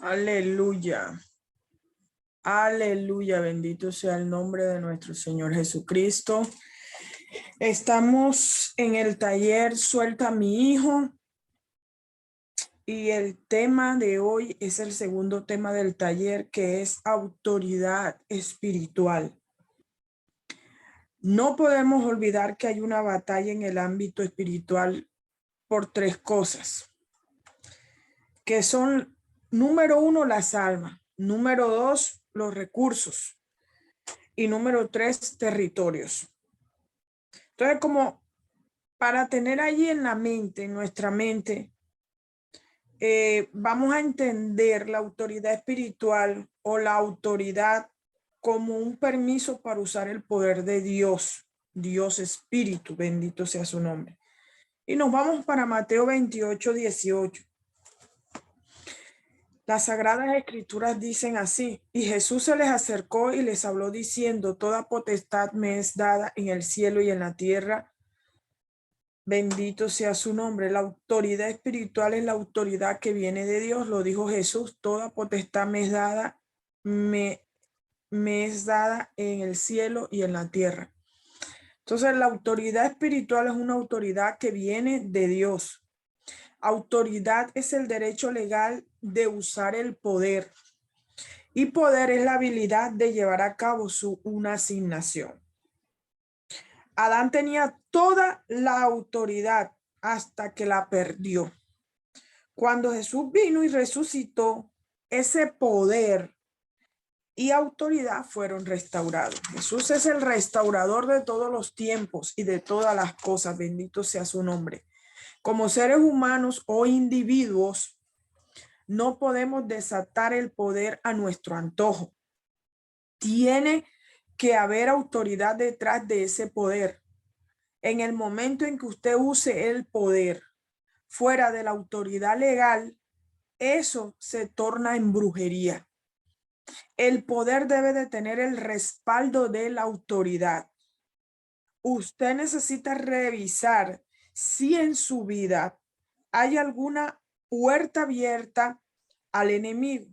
Aleluya. Aleluya. Bendito sea el nombre de nuestro Señor Jesucristo. Estamos en el taller Suelta a mi hijo. Y el tema de hoy es el segundo tema del taller, que es autoridad espiritual. No podemos olvidar que hay una batalla en el ámbito espiritual por tres cosas, que son, número uno, las almas, número dos, los recursos, y número tres, territorios. Entonces, como para tener allí en la mente, en nuestra mente, vamos a entender la autoridad espiritual o la autoridad como un permiso para usar el poder de Dios, Dios Espíritu, bendito sea su nombre. Y nos vamos para Mateo 28:18. Las Sagradas Escrituras dicen así: y Jesús se les acercó y les habló diciendo: toda potestad me es dada en el cielo y en la tierra. Bendito sea su nombre. La autoridad espiritual es la autoridad que viene de Dios. Lo dijo Jesús: toda potestad me es dada, me es dada en el cielo y en la tierra. Entonces, la autoridad espiritual es una autoridad que viene de Dios. Autoridad es el derecho legal de usar el poder. Y poder es la habilidad de llevar a cabo una asignación. Adán tenía toda la autoridad hasta que la perdió. Cuando Jesús vino y resucitó, ese poder y autoridad fueron restaurados. Jesús es el restaurador de todos los tiempos y de todas las cosas. Bendito sea su nombre. Como seres humanos o individuos, no podemos desatar el poder a nuestro antojo. Tiene que haber autoridad detrás de ese poder. En el momento en que usted use el poder fuera de la autoridad legal, eso se torna en brujería. El poder debe de tener el respaldo de la autoridad. Usted necesita revisar si en su vida hay alguna puerta abierta al enemigo.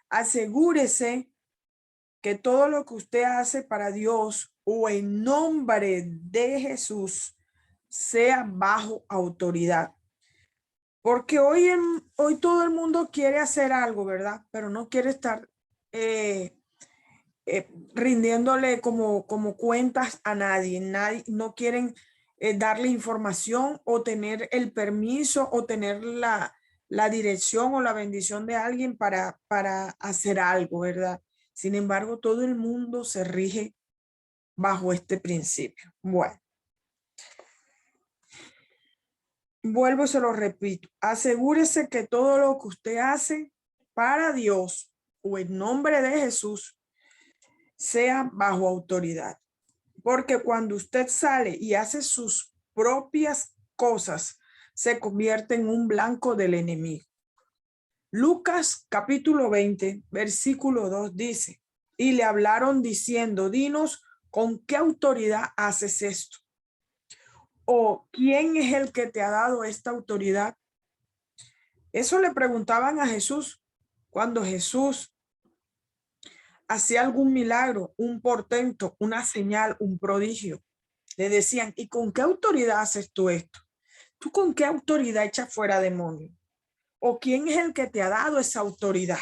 Asegúrese que todo lo que usted hace para Dios o en nombre de Jesús sea bajo autoridad. Porque hoy todo el mundo quiere hacer algo, ¿verdad? Pero no quiere estar rindiéndole como cuentas a nadie. No quieren darle información o tener el permiso o tener la dirección o la bendición de alguien para hacer algo, ¿verdad? Sin embargo, todo el mundo se rige bajo este principio. Bueno, vuelvo y se lo repito. Asegúrese que todo lo que usted hace para Dios o en nombre de Jesús sea bajo autoridad. Porque cuando usted sale y hace sus propias cosas, se convierte en un blanco del enemigo. Lucas capítulo 20, versículo 2 dice: y le hablaron diciendo: dinos, ¿con qué autoridad haces esto? ¿O quién es el que te ha dado esta autoridad? Eso le preguntaban a Jesús cuando Jesús hacía algún milagro, un portento, una señal, un prodigio. Le decían: ¿y con qué autoridad haces tú esto? ¿Tú con qué autoridad echas fuera demonios? ¿O quién es el que te ha dado esa autoridad?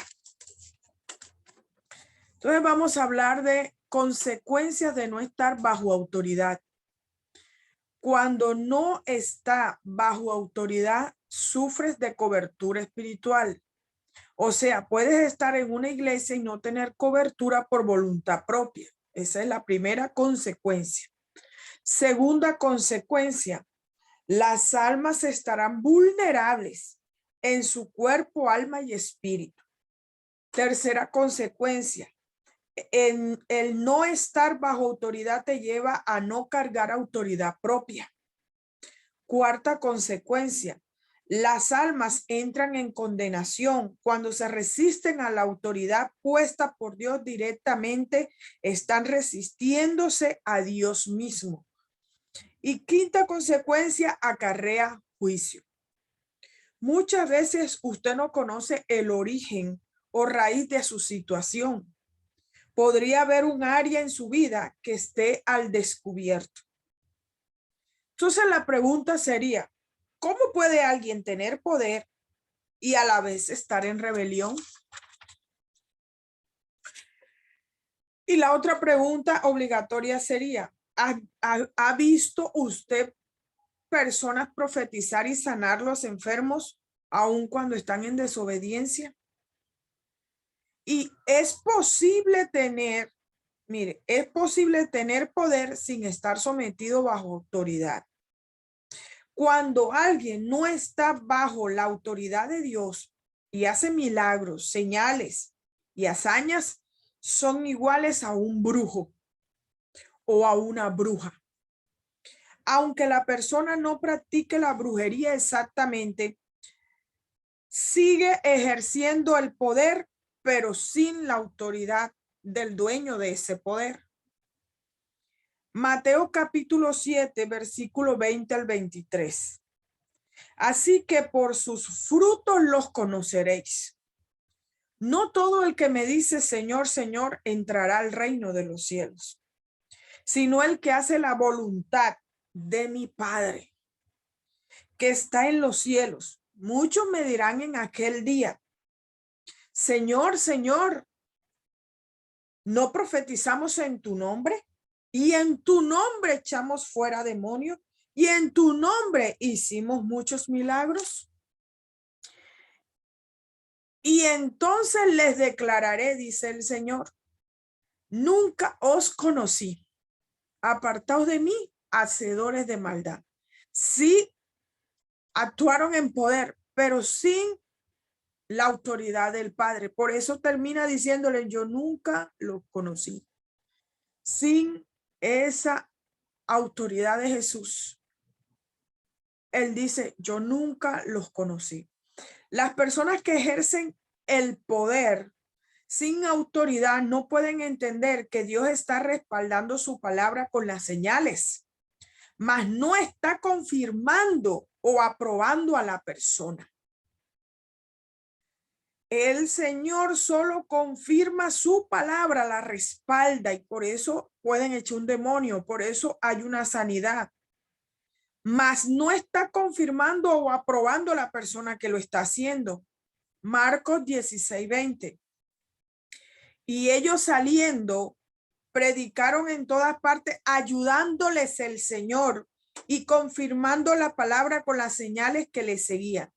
Entonces vamos a hablar de consecuencias de no estar bajo autoridad. Cuando no está bajo autoridad, sufres de cobertura espiritual. O sea, puedes estar en una iglesia y no tener cobertura por voluntad propia. Esa es la primera consecuencia. Segunda consecuencia: las almas estarán vulnerables en su cuerpo, alma y espíritu. Tercera consecuencia: en el no estar bajo autoridad te lleva a no cargar autoridad propia. Cuarta consecuencia: las almas entran en condenación cuando se resisten a la autoridad puesta por Dios directamente. Están resistiéndose a Dios mismo. Y quinta consecuencia: acarrea juicio. Muchas veces usted no conoce el origen o raíz de su situación. Podría haber un área en su vida que esté al descubierto. Entonces la pregunta sería, ¿cómo puede alguien tener poder y a la vez estar en rebelión? Y la otra pregunta obligatoria sería, ¿ha visto usted personas profetizar y sanar los enfermos aun cuando están en desobediencia? Y es posible tener, mire, es posible tener poder sin estar sometido bajo autoridad. Cuando alguien no está bajo la autoridad de Dios y hace milagros, señales y hazañas, son iguales a un brujo o a una bruja. Aunque la persona no practique la brujería exactamente, sigue ejerciendo el poder, pero sin la autoridad del dueño de ese poder. Mateo capítulo 7, versículo 20 al 23. Así que por sus frutos los conoceréis. No todo el que me dice Señor, Señor, entrará al reino de los cielos, sino el que hace la voluntad de mi Padre, que está en los cielos. Muchos me dirán en aquel día, Señor, Señor, ¿no profetizamos en tu nombre? Y en tu nombre echamos fuera demonios, y en tu nombre hicimos muchos milagros. Y entonces les declararé, dice el Señor, nunca os conocí. Apartaos de mí, hacedores de maldad. Sí, actuaron en poder, pero sin la autoridad del Padre. Por eso termina diciéndole, yo nunca los conocí. Sin esa autoridad de Jesús, él dice, yo nunca los conocí. Las personas que ejercen el poder sin autoridad no pueden entender que Dios está respaldando su palabra con las señales, mas no está confirmando o aprobando a la persona. El Señor solo confirma su palabra, la respalda, y por eso pueden echar un demonio, por eso hay una sanidad. Mas no está confirmando o aprobando a la persona que lo está haciendo. Marcos 16:20. Y ellos saliendo, predicaron en todas partes, ayudándoles el Señor y confirmando la palabra con las señales que les seguían.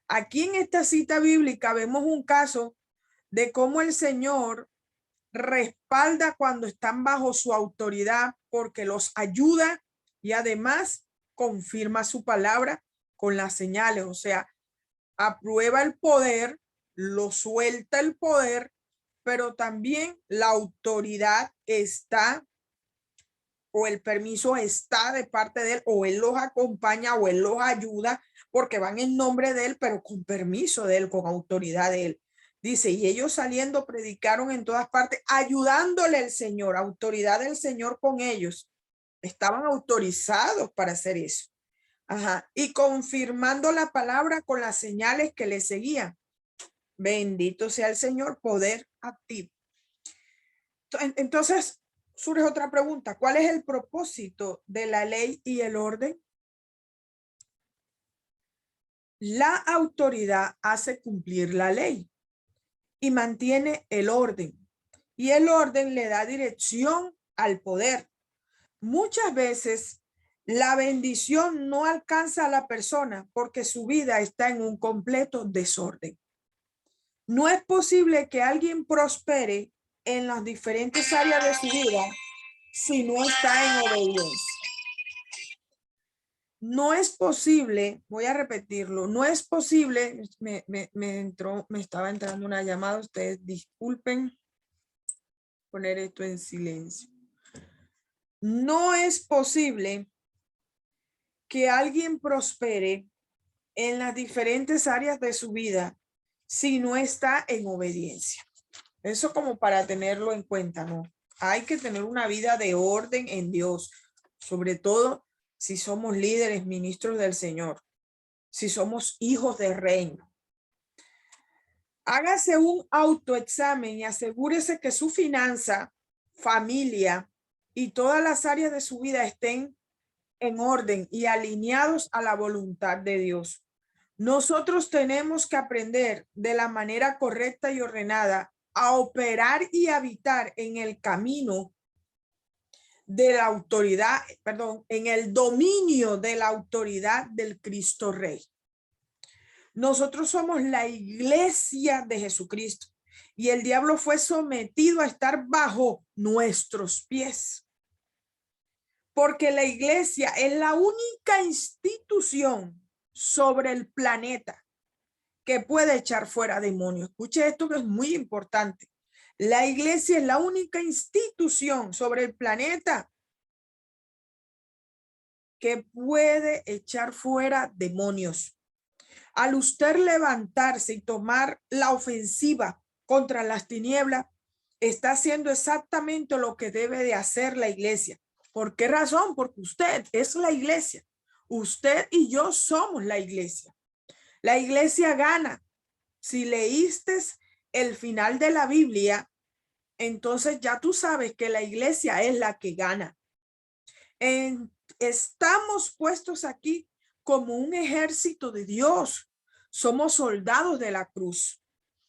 Aquí en esta cita bíblica vemos un caso de cómo el Señor respalda cuando están bajo su autoridad porque los ayuda y además confirma su palabra con las señales, o sea, aprueba el poder, lo suelta el poder, pero también la autoridad está o el permiso está de parte de él, o él los acompaña o él los ayuda porque van en nombre de él, pero con permiso de él, con autoridad de él. Dice, y ellos saliendo predicaron en todas partes, ayudándole el Señor, autoridad del Señor con ellos. Estaban autorizados para hacer eso. Ajá. Y confirmando la palabra con las señales que le seguían. Bendito sea el Señor, poder activo. Entonces, surge otra pregunta. ¿Cuál es el propósito de la ley y el orden? La autoridad hace cumplir la ley y mantiene el orden. Y el orden le da dirección al poder. Muchas veces la bendición no alcanza a la persona porque su vida está en un completo desorden. No es posible que alguien prospere en las diferentes áreas de su vida si no está en obediencia. No es posible, voy a repetirlo, no es posible, me estaba entrando una llamada, ustedes disculpen, poner esto en silencio. No es posible que alguien prospere en las diferentes áreas de su vida si no está en obediencia. Eso como para tenerlo en cuenta, ¿no? Hay que tener una vida de orden en Dios, sobre todo si somos líderes, ministros del Señor, si somos hijos del reino. Hágase un autoexamen y asegúrese que su finanza, familia y todas las áreas de su vida estén en orden y alineados a la voluntad de Dios. Nosotros tenemos que aprender de la manera correcta y ordenada a operar y habitar en el camino de la autoridad, en el dominio de la autoridad del Cristo Rey. Nosotros somos la iglesia de Jesucristo y el diablo fue sometido a estar bajo nuestros pies. Porque la iglesia es la única institución sobre el planeta que puede echar fuera demonios. Escuche esto que es muy importante. La iglesia es la única institución sobre el planeta que puede echar fuera demonios. Al usted levantarse y tomar la ofensiva contra las tinieblas, está haciendo exactamente lo que debe de hacer la iglesia. ¿Por qué razón? Porque usted es la iglesia. Usted y yo somos la iglesia. La iglesia gana. Si leíste el final de la Biblia, entonces ya tú sabes que la iglesia es la que gana. Estamos puestos aquí como un ejército de Dios. Somos soldados de la cruz.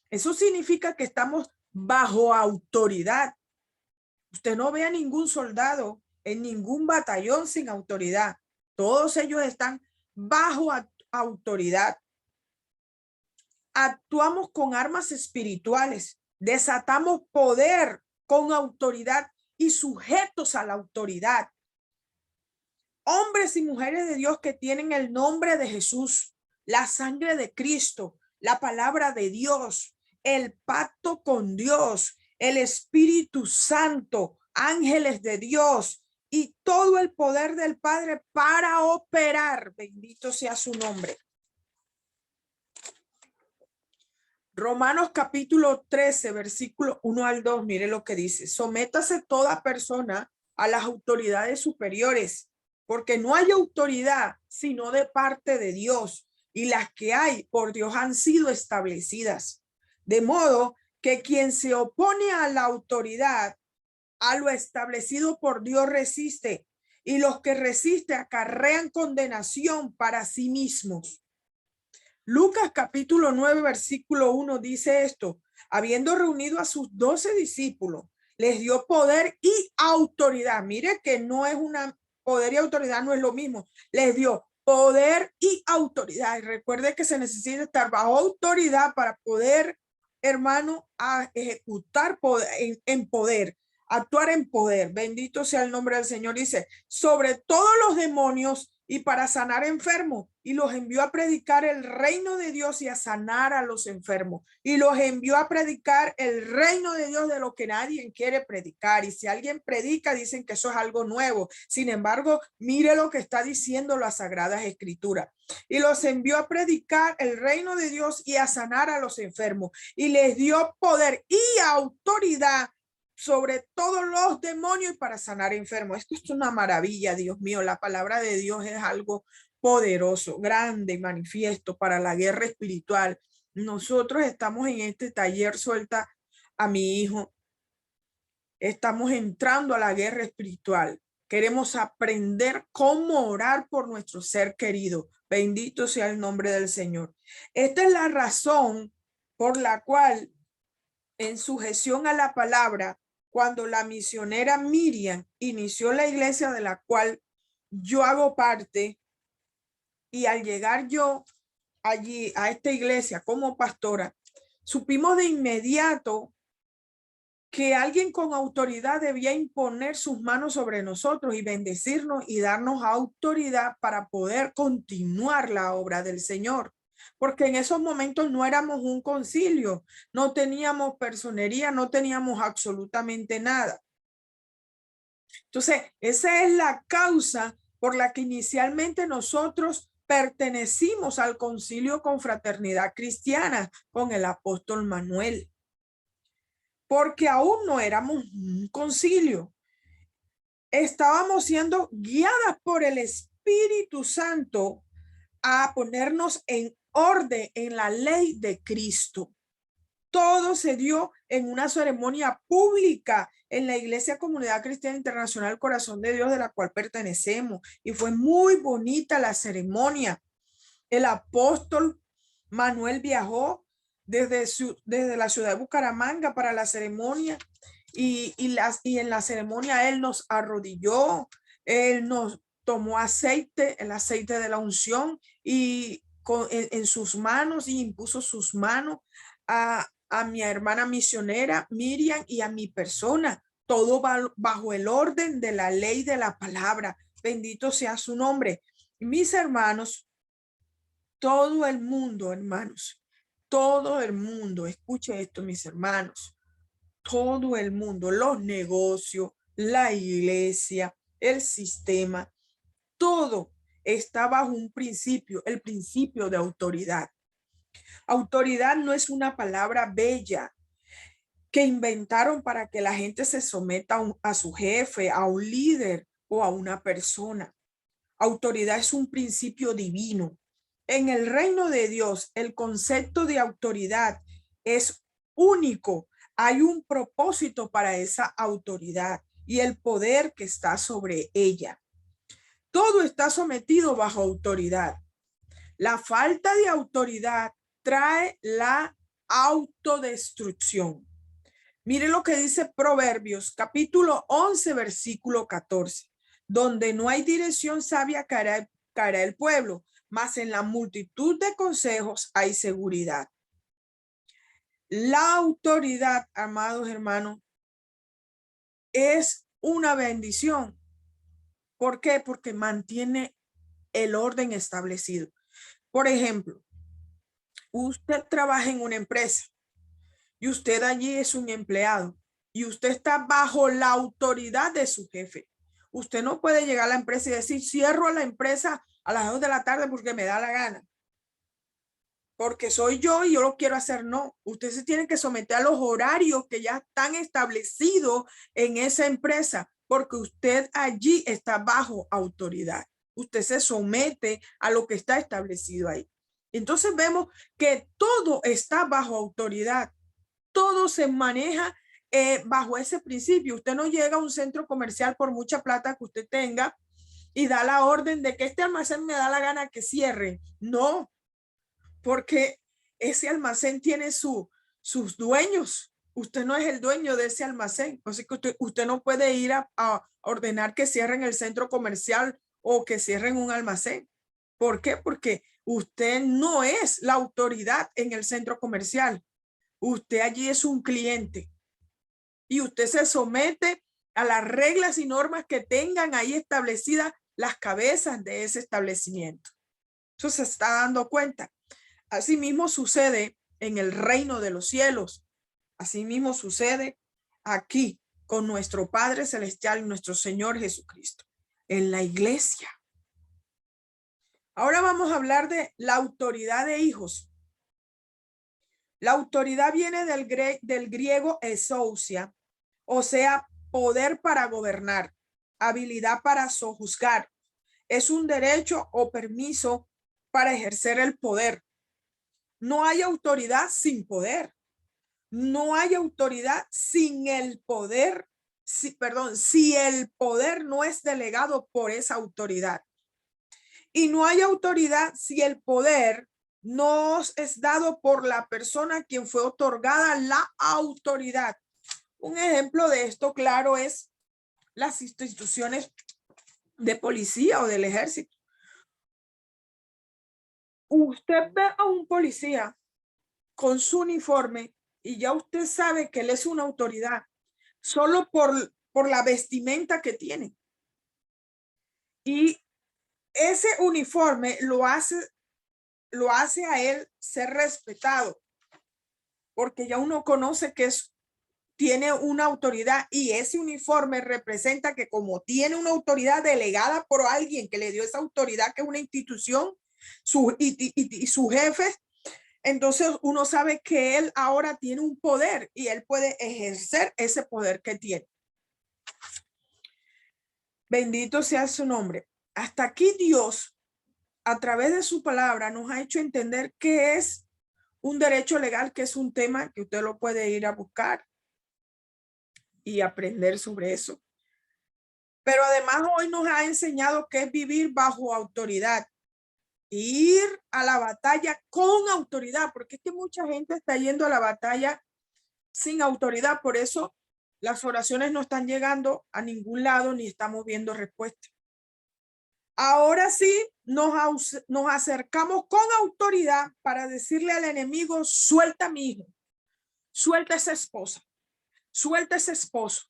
Eso significa que estamos bajo autoridad. Usted no ve a ningún soldado en ningún batallón sin autoridad. Todos ellos están bajo autoridad. Actuamos con armas espirituales. Desatamos poder con autoridad y sujetos a la autoridad. Hombres y mujeres de Dios que tienen el nombre de Jesús, la sangre de Cristo, la palabra de Dios, el pacto con Dios, el Espíritu Santo, ángeles de Dios y todo el poder del Padre para operar. Bendito sea su nombre. Romanos capítulo 13, versículo 1 al 2. Mire lo que dice. Sométase toda persona a las autoridades superiores, porque no hay autoridad sino de parte de Dios, y las que hay por Dios han sido establecidas. De modo que quien se opone a la autoridad, a lo establecido por Dios resiste, y los que resisten acarrean condenación para sí mismos. Lucas capítulo 9, versículo 1 dice esto: habiendo reunido a sus 12 discípulos, les dio poder y autoridad. Mire que no es una poder y autoridad, no es lo mismo. Les dio poder y autoridad. Y recuerde que se necesita estar bajo autoridad para poder, hermano, a ejecutar poder, en poder, actuar en poder. Bendito sea el nombre del Señor. Dice, sobre todos los demonios y para sanar enfermos, y los envió a predicar el reino de Dios y a sanar a los enfermos, y los envió a predicar el reino de Dios, de lo que nadie quiere predicar. Y si alguien predica, dicen que eso es algo nuevo. Sin embargo, mire lo que está diciendo las Sagradas Escrituras. Y los envió a predicar el reino de Dios y a sanar a los enfermos, y les dio poder y autoridad sobre todos los demonios para sanar enfermos. Esto es una maravilla, Dios mío. La palabra de Dios es algo poderoso, grande, manifiesto para la guerra espiritual. Nosotros estamos en este taller Suelta a mi hijo. Estamos entrando a la guerra espiritual. Queremos aprender cómo orar por nuestro ser querido. Bendito sea el nombre del Señor. Esta es la razón por la cual, en sujeción a la palabra, cuando la misionera Miriam inició la iglesia de la cual yo hago parte, y al llegar yo allí a esta iglesia como pastora, supimos de inmediato que alguien con autoridad debía imponer sus manos sobre nosotros y bendecirnos y darnos autoridad para poder continuar la obra del Señor. Porque en esos momentos no éramos un concilio, no teníamos personería, no teníamos absolutamente nada. Entonces, esa es la causa por la que inicialmente nosotros pertenecimos al Concilio Confraternidad Cristiana con el apóstol Manuel. Porque aún no éramos un concilio. Estábamos siendo guiadas por el Espíritu Santo a ponernos en orden en la ley de Cristo. Todo se dio en una ceremonia pública en la Iglesia Comunidad Cristiana Internacional Corazón de Dios, de la cual pertenecemos. Y fue muy bonita la ceremonia. El apóstol Manuel viajó desde la ciudad de Bucaramanga para la ceremonia y en la ceremonia él nos arrodilló, él nos tomó aceite, el aceite de la unción y en sus manos y impuso sus manos a mi hermana misionera Miriam y a mi persona, todo bajo el orden de la ley de la palabra. Bendito sea su nombre. Mis hermanos, todo el mundo, hermanos, todo el mundo, escuche esto, mis hermanos, todo el mundo, los negocios, la iglesia, el sistema, todo está bajo un principio, el principio de autoridad. Autoridad no es una palabra bella que inventaron para que la gente se someta a su jefe, a un líder o a una persona. Autoridad es un principio divino. En el reino de Dios, el concepto de autoridad es único. Hay un propósito para esa autoridad y el poder que está sobre ella. Todo está sometido bajo autoridad. La falta de autoridad trae la autodestrucción. Mire lo que dice Proverbios, capítulo 11, versículo 14. Donde no hay dirección sabia caerá el pueblo, mas en la multitud de consejos hay seguridad. La autoridad, amados hermanos, es una bendición. ¿Por qué? Porque mantiene el orden establecido. Por ejemplo, usted trabaja en una empresa y usted allí es un empleado y usted está bajo la autoridad de su jefe. Usted no puede llegar a la empresa y decir, cierro la empresa a las 2 de la tarde porque me da la gana. Porque soy yo y yo lo quiero hacer. No, usted se tiene que someter a los horarios que ya están establecidos en esa empresa, porque usted allí está bajo autoridad. Usted se somete a lo que está establecido ahí. Entonces vemos que todo está bajo autoridad. Todo se maneja bajo ese principio. Usted no llega a un centro comercial por mucha plata que usted tenga y da la orden de que este almacén me da la gana que cierre. No, porque ese almacén tiene sus dueños. Usted no es el dueño de ese almacén. Así que usted no puede ir a ordenar que cierren el centro comercial o que cierren un almacén. ¿Por qué? Porque usted no es la autoridad en el centro comercial. Usted allí es un cliente y usted se somete a las reglas y normas que tengan ahí establecidas las cabezas de ese establecimiento. Eso se está dando cuenta. Asimismo sucede en el reino de los cielos. Asimismo sucede aquí con nuestro Padre Celestial y nuestro Señor Jesucristo, en la iglesia. Ahora vamos a hablar de la autoridad de hijos. La autoridad viene del griego exousia, o sea, poder para gobernar, habilidad para sojuzgar. Es un derecho o permiso para ejercer el poder. No hay autoridad sin poder. No hay autoridad sin el poder, si el poder no es delegado por esa autoridad. Y no hay autoridad si el poder no es dado por la persona a quien fue otorgada la autoridad. Un ejemplo de esto, claro, es las instituciones de policía o del ejército. Usted ve a un policía con su uniforme y ya usted sabe que él es una autoridad solo por la vestimenta que tiene. Y ese uniforme lo hace a él ser respetado, porque ya uno conoce que tiene una autoridad y ese uniforme representa que como tiene una autoridad delegada por alguien que le dio esa autoridad, que es una institución, y su jefe, entonces uno sabe que él ahora tiene un poder y él puede ejercer ese poder que tiene. Bendito sea su nombre. Hasta aquí Dios, a través de su palabra, nos ha hecho entender qué es un derecho legal, que es un tema que usted lo puede ir a buscar y aprender sobre eso. Pero además hoy nos ha enseñado que es vivir bajo autoridad, ir a la batalla con autoridad, porque es que mucha gente está yendo a la batalla sin autoridad. Por eso las oraciones no están llegando a ningún lado ni estamos viendo respuesta. Ahora sí nos acercamos con autoridad para decirle al enemigo: suelta a mi hijo, suelta a esa esposa, suelta a ese esposo,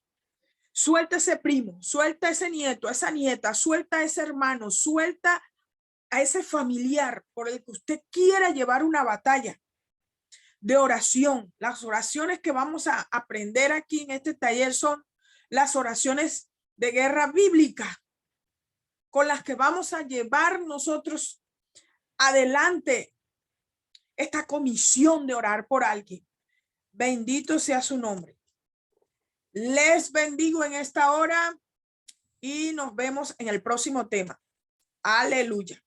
suelta a ese primo, suelta a ese nieto, a esa nieta, suelta a ese hermano, suelta a ese familiar por el que usted quiera llevar una batalla de oración. Las oraciones que vamos a aprender aquí en este taller son las oraciones de guerra bíblica, con las que vamos a llevar nosotros adelante esta comisión de orar por alguien. Bendito sea su nombre. Les bendigo en esta hora y nos vemos en el próximo tema. Aleluya.